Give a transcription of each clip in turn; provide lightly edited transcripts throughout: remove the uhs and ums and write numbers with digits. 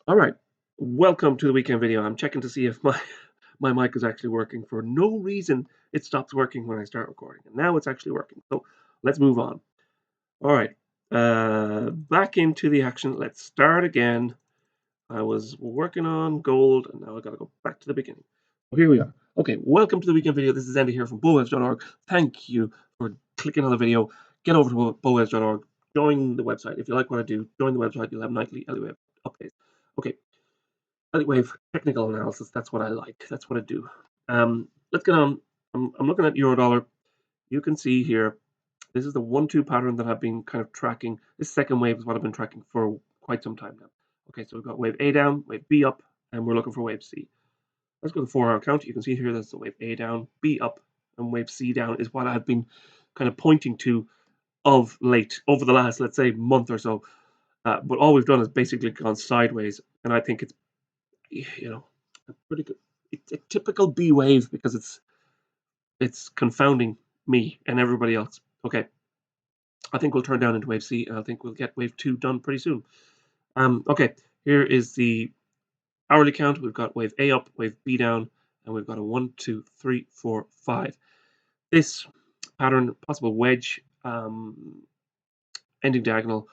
All right, welcome to the weekend video. I'm checking to see if my mic is actually working. For no reason, it stops working when I start recording, and now it's actually working. So let's move on. All right, back into the action. Let's start again. I was working on gold, and now I got to go back to the beginning. So here we are. Okay, welcome to the weekend video. This is Enda here from bullwedge.org. Thank you for clicking on the video. Get over to bullwedge.org. Join the website. If you like what I do, join the website. You'll have nightly Elliott updates. Okay, Elliott wave technical analysis. That's what I like. That's what I do. Let's get on. I'm looking at euro dollar. You can see here, this is the 1-2 pattern that I've been kind of tracking. This second wave is what I've been tracking for quite some time now. Okay, so we've got wave A down, wave B up, and we're looking for wave C. Let's go to the 4-hour count. You can see here that's the wave A down, B up, and wave C down is what I've been kind of pointing to of late over the last, let's say, month or so. But all we've done is basically gone sideways, and I think it's a pretty good. It's a typical B wave because it's confounding me and everybody else. Okay, I think we'll turn down into wave C, and I think we'll get wave 2 done pretty soon. Okay, here is the hourly count. We've got wave A up, wave B down, and we've got a 1, 2, 3, 4, 5. This pattern, possible wedge, ending diagonal.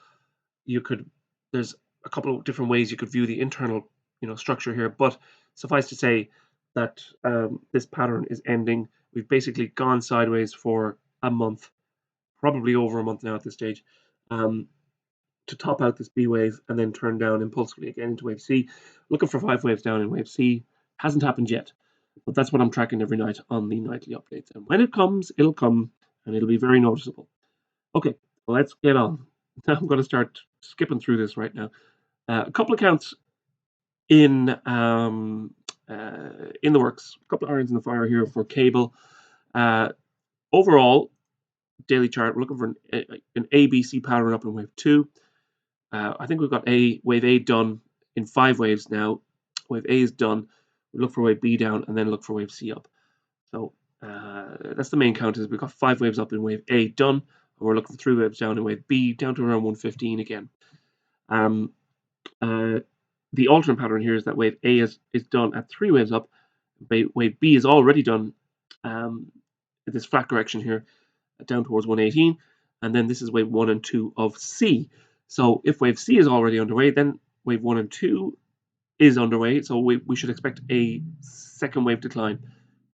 There's a couple of different ways you could view the internal, structure here, but suffice to say that this pattern is ending. We've basically gone sideways for a month, probably over a month now at this stage, to top out this B wave and then turn down impulsively again into wave C. Looking for 5 waves down in wave C. Hasn't happened yet, but that's what I'm tracking every night on the nightly updates. And when it comes, it'll come, and it'll be very noticeable. Okay, let's get on. Now I'm going to start skipping through this right now. A couple of counts in the works. A couple of irons in the fire here for cable. Overall, daily chart, we're looking for an ABC pattern up in wave 2. I think we've got wave A done in 5 waves now. Wave A is done. We look for wave B down and then look for wave C up. So that's the main count. Is we've got 5 waves up in wave A done, and we're looking for 3 waves down in wave B, down to around 115 again. The alternate pattern here is that wave A is done at 3 waves up. Wave B is already done. This flat correction here down towards 118, and then this is wave 1 and 2 of C. So if wave C is already underway, then wave 1 and 2 is underway. So we should expect a second wave decline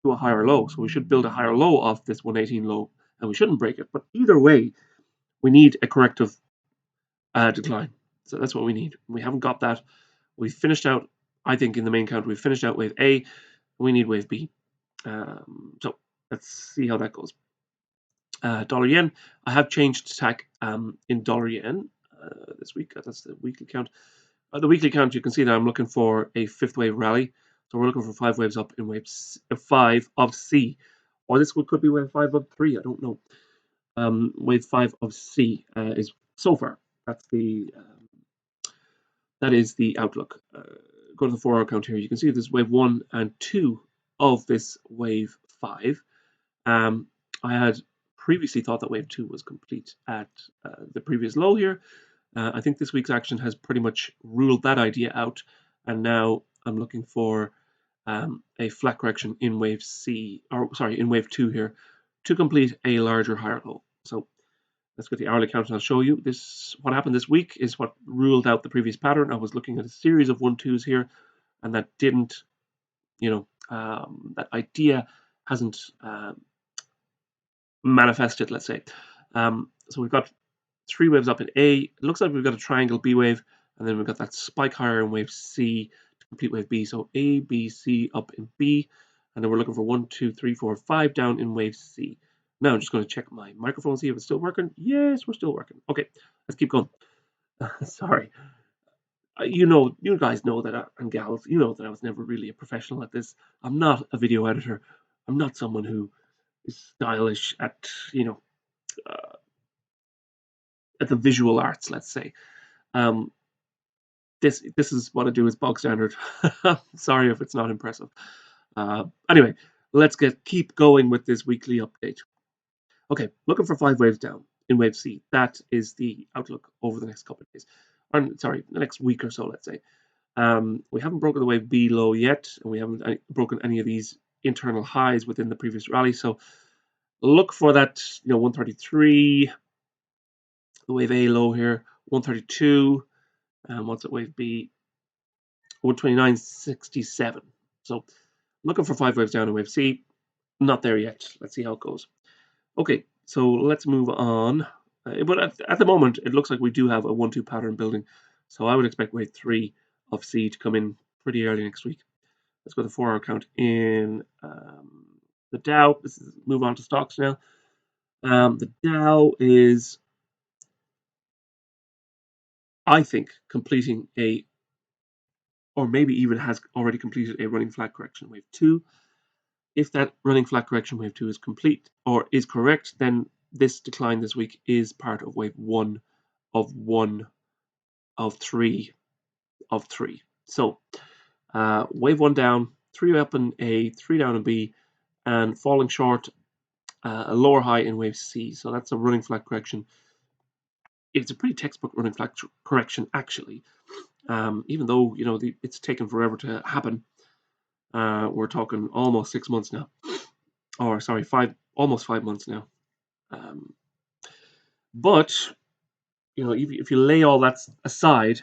to a higher low. So we should build a higher low off this 118 low, and we shouldn't break it. But either way, we need a corrective decline. So that's what we need. We haven't got that. We finished out, I think, in the main count, we finished out wave A. We need wave B. So let's see how that goes. Dollar yen. I have changed tack in dollar yen this week. That's the weekly count. The weekly count, you can see that I'm looking for a 5th wave rally. So we're looking for 5 waves up in wave 5 of C. Or this could be wave 5 of 3. I don't know. Wave 5 of C is so far. That is the outlook. Go to the 4-hour count here. You can see there's wave 1 and 2 of this wave 5. I had previously thought that wave 2 was complete at the previous low here. I think this week's action has pretty much ruled that idea out, and now I'm looking for a flat correction in wave in wave 2 here to complete a larger higher low. So let's get the hourly count and I'll show you this. What happened this week is what ruled out the previous pattern. I was looking at a series of 1-2s here, and that didn't, that idea hasn't manifested, let's say. So we've got 3 waves up in A. It looks like we've got a triangle B wave, and then we've got that spike higher in wave C to complete wave B. So A, B, C up in B, and then we're looking for 1, 2, 3, 4, 5 down in wave C. Now I'm just going to check my microphone, see if it's still working. Yes, we're still working. Okay, let's keep going. Sorry. You guys know that, and gals, you know that I was never really a professional at this. I'm not a video editor. I'm not someone who is stylish at, at the visual arts, let's say. This is what I do is bog standard. Sorry if it's not impressive. Anyway, let's keep going with this weekly update. Okay, looking for 5 waves down in wave C. That is the outlook over the next couple of days. The next week or so, let's say. We haven't broken the wave B low yet, and we haven't broken any of these internal highs within the previous rally. So look for that, 133, the wave A low here, 132, and what's it, wave B, 129.67. So looking for 5 waves down in wave C, not there yet. Let's see how it goes. Okay, so let's move on. But at the moment, it looks like we do have a 1-2 pattern building. So I would expect wave 3 of C to come in pretty early next week. Let's go to the 4-hour count in the Dow. Move on to stocks now. The Dow is, I think, completing or maybe even has already completed a running flat correction wave 2. If that running flat correction wave 2 is complete or is correct, then this decline this week is part of wave 1 of 3 of 3. So wave 1 down, 3 up in A, 3 down in B, and falling short a lower high in wave C. So that's a running flat correction. It's a pretty textbook running flat correction, actually. Even though it's taken forever to happen. We're talking almost 6 months now, or sorry, almost 5 months now. But if you lay all that aside,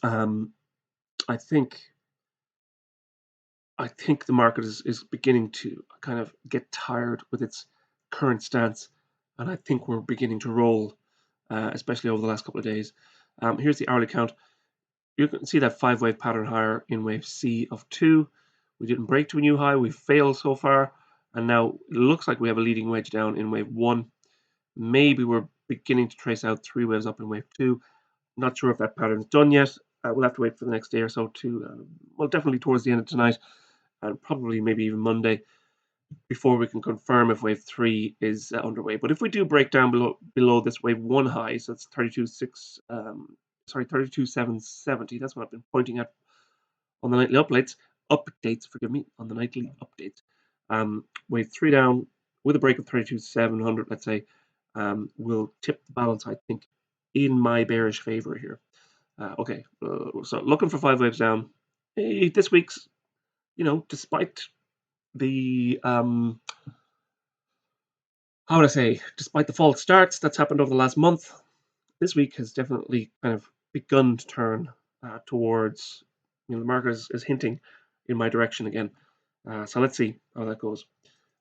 I think the market is beginning to kind of get tired with its current stance, and I think we're beginning to roll, especially over the last couple of days. Here's the hourly count. You can see that 5-wave pattern higher in wave C of 2. We didn't break to a new high. We failed so far, and now it looks like we have a leading wedge down in wave 1. Maybe we're beginning to trace out 3 waves up in wave 2. Not sure if that pattern's done yet. We'll have to wait for the next day or so to, well, definitely towards the end of tonight, and probably maybe even Monday, before we can confirm if wave 3 is underway. But if we do break down below this wave 1 high, so that's 32.770. That's what I've been pointing at on the nightly updates. Forgive me, on the nightly updates. Wave 3 down with a break of 32.700, let's say, will tip the balance, I think, in my bearish favor here. Okay, so looking for 5 waves down. Hey, this week's, despite the how would I say, despite the false starts that's happened over the last month, this week has definitely kind of begun to turn towards, the market is hinting in my direction again. So let's see how that goes.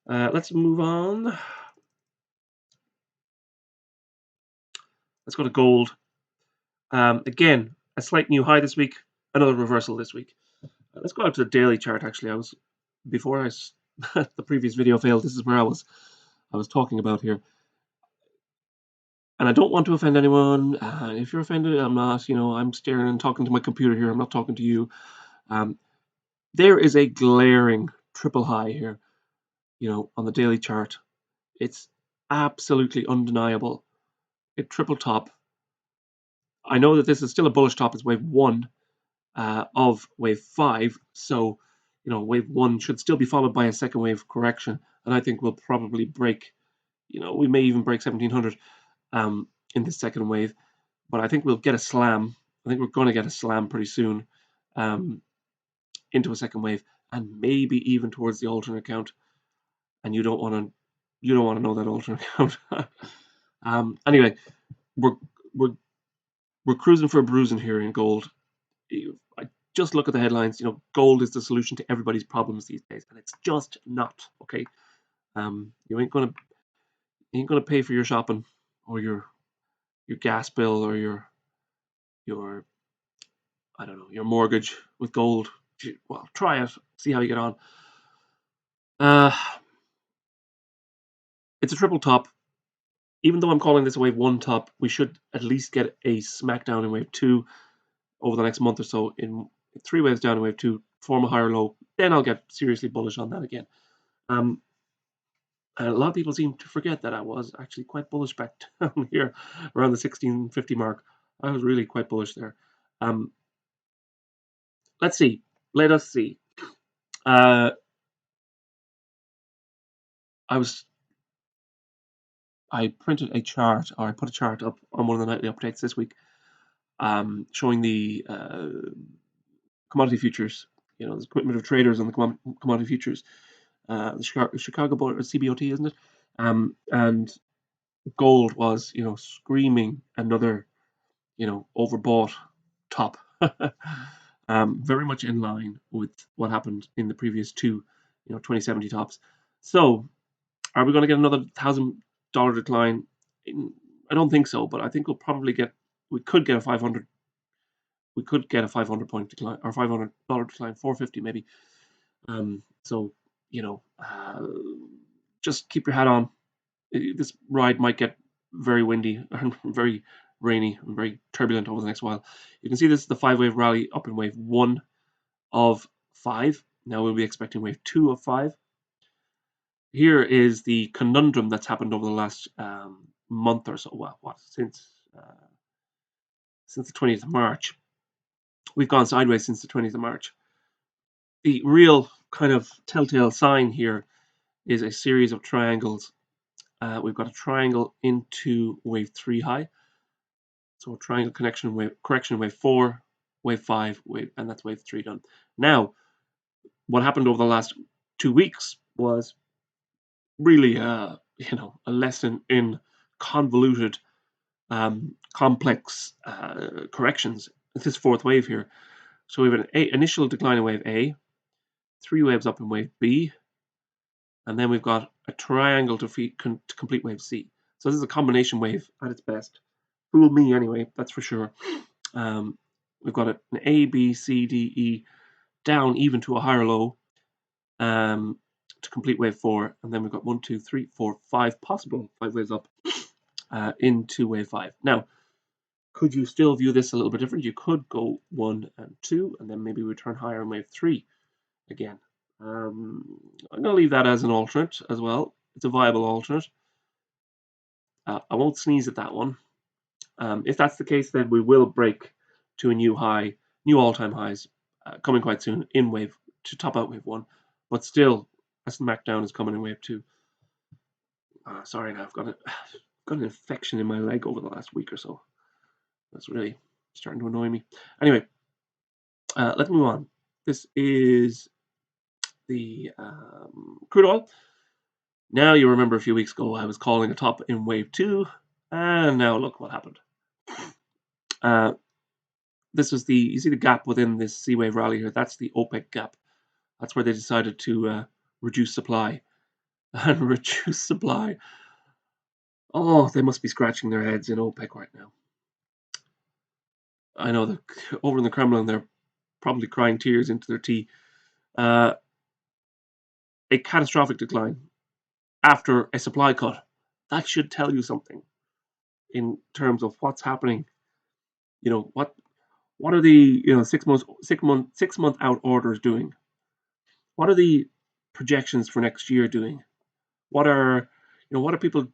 Let's move on. Let's go to gold. Again, a slight new high this week, another reversal this week. Let's go out to the daily chart. Actually, before the previous video failed, this is where I was talking about here. And I don't want to offend anyone. If you're offended, I'm not. I'm staring and talking to my computer here. I'm not talking to you. There is a glaring triple high here, on the daily chart. It's absolutely undeniable. A triple top. I know that this is still a bullish top. It's wave 1 of wave 5. So, wave 1 should still be followed by a second wave correction. And I think we'll probably break, we may even break 1700 in this second wave. But I think we'll get a slam. I think we're going to get a slam pretty soon into a second wave, and maybe even towards the alternate count. And you don't want to know that alternate count. Anyway, we're cruising for a bruising here in gold. I just look at the headlines. Gold is the solution to everybody's problems these days, and it's just not. Okay, you ain't gonna pay for your shopping or your gas bill or your I don't know, your mortgage with gold. Well, try it, see how you get on. It's a triple top. Even though I'm calling this a wave 1 top, we should at least get a smackdown in wave 2 over the next month or so. In 3 waves down in wave 2, form a higher low. Then I'll get seriously bullish on that again. And a lot of people seem to forget that I was actually quite bullish back down here around the 1650 mark. I was really quite bullish there. Let's see. Let us see. I printed a chart, or I put a chart up on one of the nightly updates this week, showing the commodity futures. There's commitment of traders on the commodity futures. The Chicago Board, or CBOT, isn't it? And gold was, screaming another, overbought top. Very much in line with what happened in the previous two, 2070 tops. So, are we going to get another $1,000 decline? I don't think so, but I think we could get a 500 point decline, or $500 decline, 450 maybe. So, just keep your hat on. This ride might get very windy and very rainy and very turbulent over the next while. You can see this is the 5-wave rally up in wave 1 of 5. Now we'll be expecting wave 2 of 5. Here is the conundrum that's happened over the last month or so. Well, since the 20th of March. We've gone sideways since the 20th of March. The real kind of telltale sign here is a series of triangles. We've got a triangle into wave 3 high. So a triangle correction wave 4, wave 5, and that's wave 3 done. Now, what happened over the last 2 weeks was really a lesson in convoluted, complex corrections. It's this 4th wave here. So we have an initial decline in wave A, 3 waves up in wave B, and then we've got a triangle to complete wave C. So this is a combination wave at its best. Fooled me anyway, that's for sure. We've got an A, B, C, D, E, down even to a higher low to complete wave 4. And then we've got 1, 2, 3, 4, 5 possible 5 waves up into wave 5. Now, could you still view this a little bit different? You could go 1 and 2, and then maybe return higher in wave 3 again. I'm going to leave that as an alternate as well. It's a viable alternate. I won't sneeze at that one. If that's the case, then we will break to a new all-time highs coming quite soon to top out wave 1. But still, a smackdown is coming in wave 2. Sorry, now I've got an infection in my leg over the last week or so. That's really starting to annoy me. Anyway, let's move on. This is the crude oil. Now you remember a few weeks ago I was calling a top in wave 2, and now look what happened. This was you see the gap within this C wave rally here. That's the OPEC gap. That's where they decided to reduce supply and reduce supply. Oh, they must be scratching their heads in OPEC right now. I know that over in the Kremlin they're probably crying tears into their tea. A catastrophic decline after a supply cut. That should tell you something in terms of what's happening. What are the 6 month out orders doing? What are the projections for next year doing? What are people?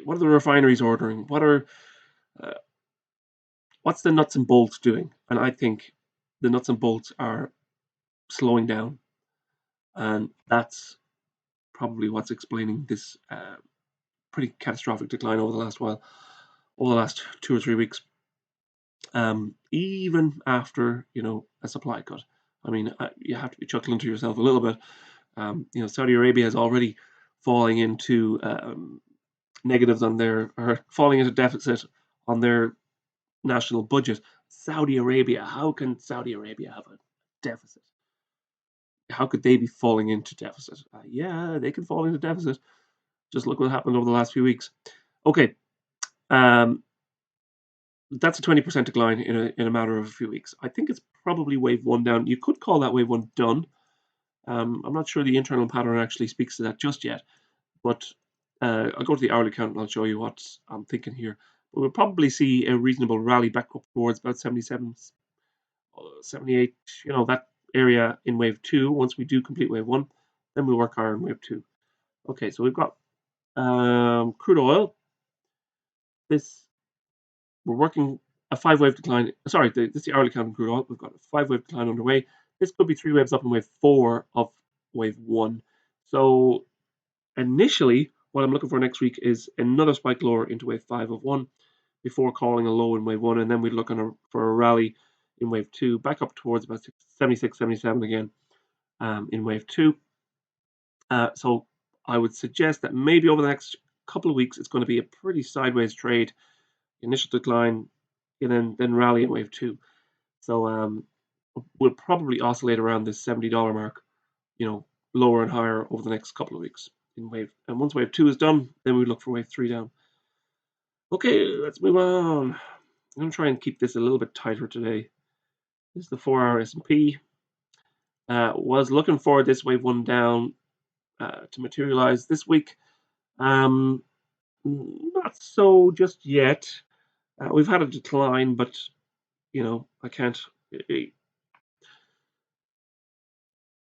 What are the refineries ordering? What's the nuts and bolts doing? And I think the nuts and bolts are slowing down, and that's probably what's explaining this pretty catastrophic decline over the last 2 or 3 weeks. Even after a supply cut. I mean, you have to be chuckling to yourself a little bit. Saudi Arabia is already falling into negatives falling into deficit on their national budget. Saudi Arabia, how can Saudi Arabia have a deficit? How could they be falling into deficit? Yeah, they can fall into deficit. Just look what happened over the last few weeks. Okay, that's a 20% decline in a matter of a few weeks. I think it's probably wave 1 down. You could call that wave 1 done. I'm not sure the internal pattern actually speaks to that just yet, but I'll go to the hourly count and I'll show you what I'm thinking here. But we'll probably see a reasonable rally back up towards about 77, 78, that area in wave 2. Once we do complete wave 1, then we'll work hard in wave 2. Okay, so we've got crude oil. We're working a 5-wave decline. Sorry, this is the hourly count in crude oil. We've got a 5-wave decline underway. This could be 3 waves up in wave 4 of wave 1. So initially, what I'm looking for next week is another spike lower into wave 5 of 1 before calling a low in wave 1, and then we're looking for a rally in wave 2, back up towards about 76, 77 again in wave 2. So I would suggest that maybe over the next couple of weeks, it's going to be a pretty sideways trade. Initial decline, and then rally in wave 2. So we'll probably oscillate around this $70 mark, lower and higher over the next couple of weeks in wave. And once wave 2 is done, then we look for wave 3 down. Okay, let's move on. I'm going to try and keep this a little bit tighter today. This is the 4-hour S&P. Was looking for this wave 1 down to materialize this week. Not so just yet. We've had a decline, but I can't.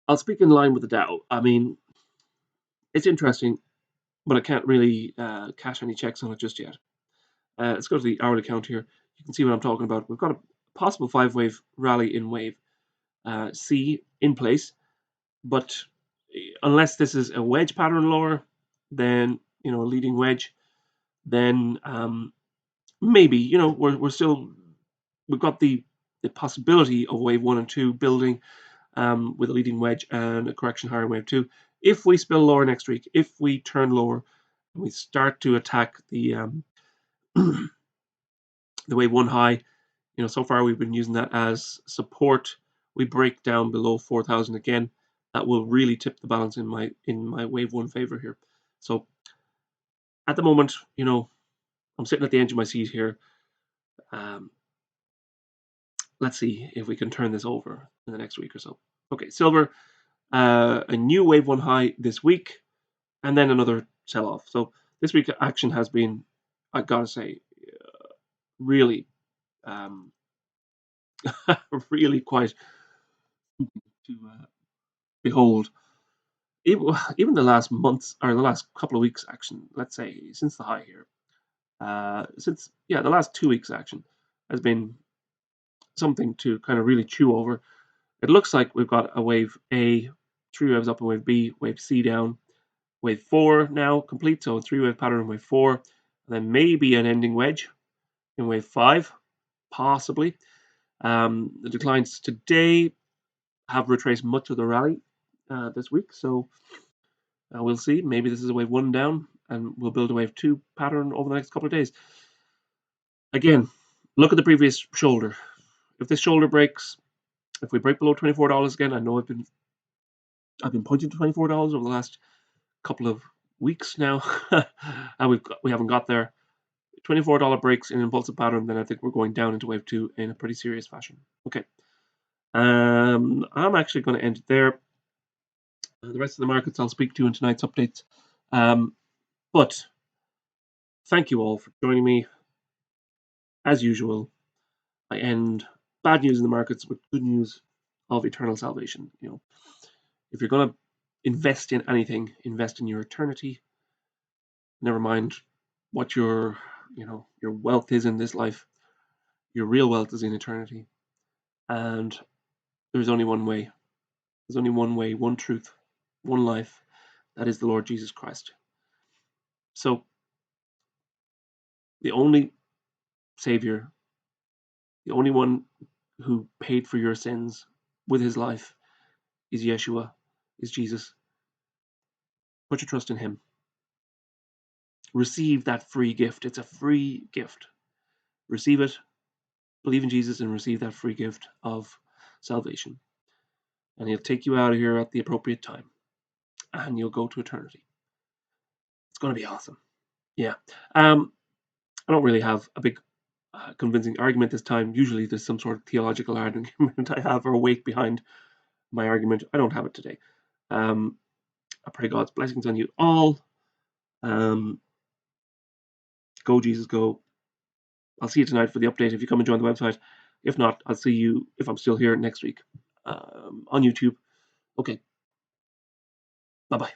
I'll speak in line with the Dow. I mean, it's interesting, but I can't really cash any checks on it just yet. Let's go to the hourly count here. You can see what I'm talking about. We've got a possible 5-wave rally in wave C in place, but unless this is a wedge pattern lower, then a leading wedge, then maybe we've got the possibility of wave 1 and 2 building with a leading wedge and a correction higher in wave 2. If we spill lower next week, if we turn lower and we start to attack the the wave 1 high, so far we've been using that as support. We break down below 4,000 again. That will really tip the balance in my wave 1 favor here. So at the moment, I'm sitting at the edge of my seat here. Let's see if we can turn this over in the next week or so. Okay, silver, a new wave 1 high this week, and then another sell-off. So this week action has been, I gotta say, really, really quite to behold. Even the last months or the last couple of weeks action, let's say since the high here, the last 2 weeks action has been something to kind of really chew over. It looks like we've got a wave A, 3 waves up in wave B, wave C down, wave 4 now complete, so a 3-wave pattern in wave 4, and then maybe an ending wedge in wave 5, possibly. The declines today have retraced much of the rally this week, so we'll see. Maybe this is a wave 1 down, and we'll build a wave 2 pattern over the next couple of days. Again, look at the previous shoulder. If this shoulder breaks, if we break below $24 again, I know I've been pointing to $24 over the last couple of weeks now, and we haven't got there. $24 breaks in an impulsive pattern, then I think we're going down into wave 2 in a pretty serious fashion. Okay. I'm actually going to end it there. The rest of the markets I'll speak to in tonight's updates. But thank you all for joining me. As usual, I end bad news in the markets with good news of eternal salvation. If you're going to invest in anything, invest in your eternity. Never mind what your wealth is in this life. Your real wealth is in eternity. And there's only one way. There's only one way, one truth, one life. That is the Lord Jesus Christ. So the only Savior, the only one who paid for your sins with his life is Yeshua, is Jesus. Put your trust in him. Receive that free gift. It's a free gift. Receive it. Believe in Jesus and receive that free gift of salvation. And he'll take you out of here at the appropriate time. And you'll go to eternity. It's going to be awesome. Yeah. I don't really have a big convincing argument this time. Usually there's some sort of theological argument I have or weight behind my argument. I don't have it today. I pray God's blessings on you all. Go, Jesus, go. I'll see you tonight for the update if you come and join the website. If not, I'll see you, if I'm still here, next week on YouTube. Okay. Bye-bye.